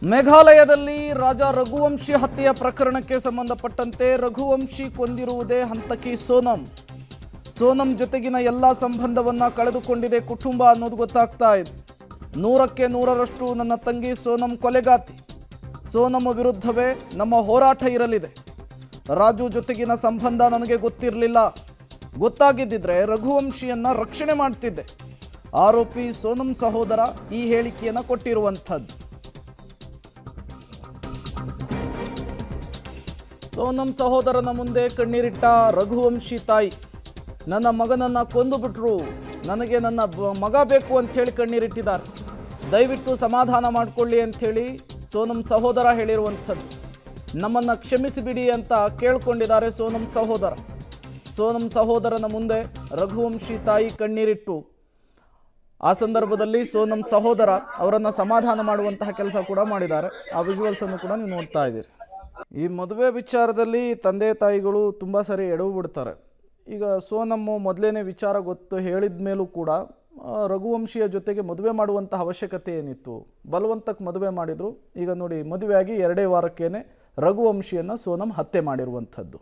ಮೇಘಾಲಯದಲ್ಲಿ ರಾಜ ರಘುವಂಶಿ ಹತ್ಯೆಯ ಪ್ರಕರಣಕ್ಕೆ ಸಂಬಂಧಪಟ್ಟಂತೆ ರಘುವಂಶಿ ಕೊಂದಿರುವುದೇ ಹಂತಕಿ ಸೋನಂ. ಸೋನಂ ಜೊತೆಗಿನ ಎಲ್ಲ ಸಂಬಂಧವನ್ನ ಕಳೆದುಕೊಂಡಿದೆ ಕುಟುಂಬ ಅನ್ನೋದು ಗೊತ್ತಾಗ್ತಾ ಇದೆ. 100ಕ್ಕೆ 100ರಷ್ಟು ನನ್ನ ತಂಗಿ ಸೋನಂ ಕೊಲೆಗಾತಿ. ಸೋನಂ ವಿರುದ್ಧವೇ ನಮ್ಮ ಹೋರಾಟ ಇರಲಿದೆ. ರಾಜು ಜೊತೆಗಿನ ಸಂಬಂಧ ನನಗೆ ಗೊತ್ತಿರಲಿಲ್ಲ. ಗೊತ್ತಾಗಿದ್ದಿದ್ರೆ ರಘುವಂಶಿಯನ್ನ ರಕ್ಷಣೆ ಮಾಡ್ತಿದ್ದೆ. ಆರೋಪಿ ಸೋನಂ ಸಹೋದರ ಈ ಹೇಳಿಕೆಯನ್ನು ಕೊಟ್ಟಿರುವಂಥದ್ದು. ಸೋನಂ ಸಹೋದರನ ಮುಂದೆ ಕಣ್ಣೀರಿಟ್ಟ ರಘುವಂಶಿ ತಾಯಿ. ನನ್ನ ಮಗನನ್ನು ಕೊಂದು ಬಿಟ್ರು, ನನಗೆ ನನ್ನ ಮಗ ಬೇಕು ಅಂಥೇಳಿ ಕಣ್ಣೀರಿಟ್ಟಿದ್ದಾರೆ. ದಯವಿಟ್ಟು ಸಮಾಧಾನ ಮಾಡಿಕೊಳ್ಳಿ ಅಂಥೇಳಿ ಸೋನಂ ಸಹೋದರ ಹೇಳಿರುವಂಥದ್ದು. ನಮ್ಮನ್ನು ಕ್ಷಮಿಸಿಬಿಡಿ ಅಂತ ಕೇಳ್ಕೊಂಡಿದ್ದಾರೆ ಸೋನಂ ಸಹೋದರ. ಸೋನಂ ಸಹೋದರನ ಮುಂದೆ ರಘುವಂಶಿ ತಾಯಿ ಕಣ್ಣೀರಿಟ್ಟು ಆ ಸಂದರ್ಭದಲ್ಲಿ ಸೋನಂ ಸಹೋದರ ಅವರನ್ನು ಸಮಾಧಾನ ಮಾಡುವಂತಹ ಕೆಲಸ ಕೂಡ ಮಾಡಿದ್ದಾರೆ. ಆ ವಿಜುವಲ್ಸನ್ನು ಕೂಡ ನೀವು ನೋಡ್ತಾ ಇದ್ದೀರಿ. ಈ ಮದುವೆ ವಿಚಾರದಲ್ಲಿ ತಂದೆ ತಾಯಿಗಳು ತುಂಬ ಸರಿ ಎಡವು ಬಿಡ್ತಾರೆ. ಈಗ ಸೋನಮ್ಮು ಮೊದಲೇನೇ ವಿಚಾರ ಗೊತ್ತು ಹೇಳಿದ ಮೇಲೂ ಕೂಡ ರಘುವಂಶಿಯ ಜೊತೆಗೆ ಮದುವೆ ಮಾಡುವಂಥ ಅವಶ್ಯಕತೆ ಏನಿತ್ತು? ಬಲವಂತಕ್ಕೆ ಮದುವೆ ಮಾಡಿದರು. ಈಗ ನೋಡಿ, ಮದುವೆಯಾಗಿ 2 ವಾರಕ್ಕೇನೆ ರಘುವಂಶಿಯನ್ನು ಸೋನಂ ಹತ್ಯೆ ಮಾಡಿರುವಂಥದ್ದು.